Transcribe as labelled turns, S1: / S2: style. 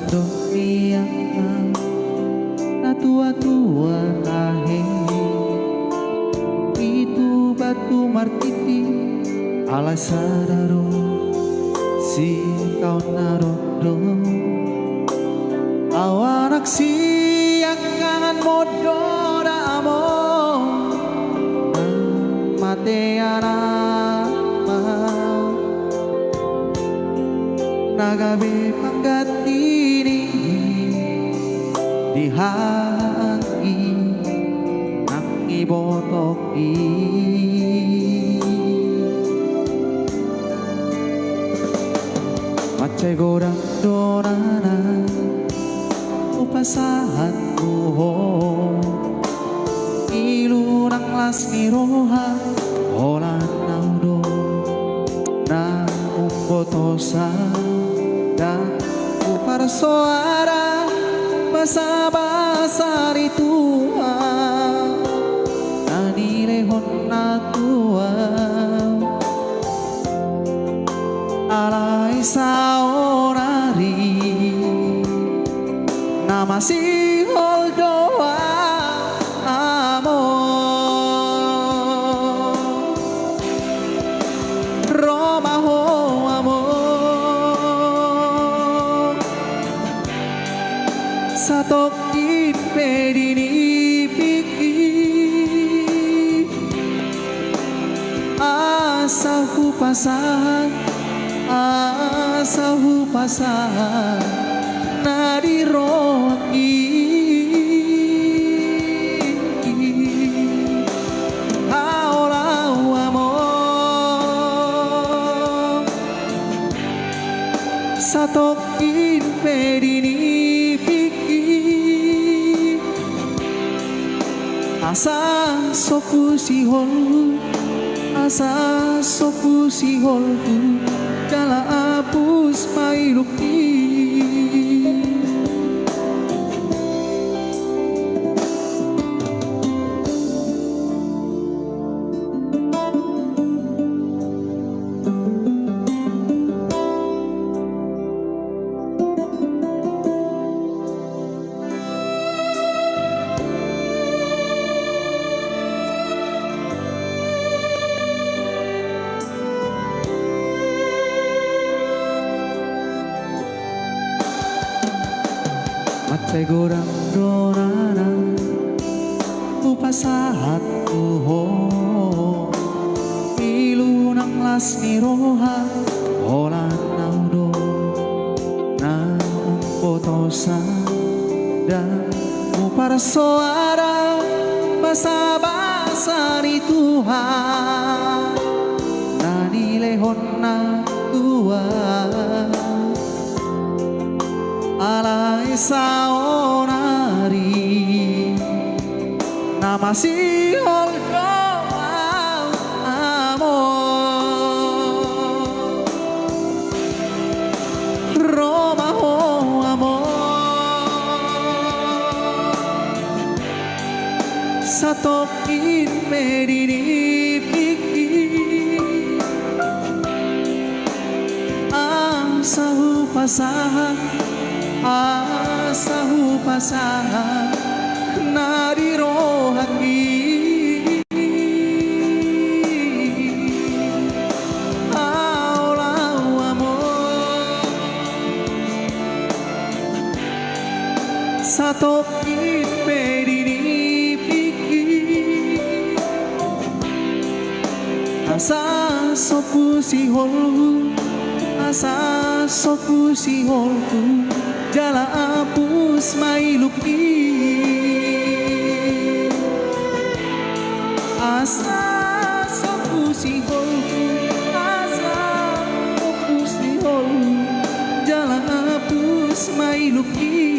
S1: dunia na tua-tua tahe itu batu martiti ala sararo si kau narodo awanak siang kangen modora amo mate anak nagabe panggatini dihangi nang ibotoki macay gorang donana upasahan buho ilunang las ni roha holan naudo na umbotosa dan uparsoara basa-basa ritua nanilehon na tua alay saonari na masihol doa amo romaho amo satok impedini piki asahu pasahan nadirongi aolau amo satok impedini piki asa soku sihol dala apus mailukni macay gorang donana upasahat tuho ilunang las ni roha holan naudo na umpotosa dan uparsoara basa-basa ni Tuhan nanilehon na tua alay saonari na masihol doa amo romaho amo satok impedini piki asahu pasahan nadirohangi aolau amo satok impedini piki asa soku sihol jala apus mailukni asa soku sihol jala apus mailukni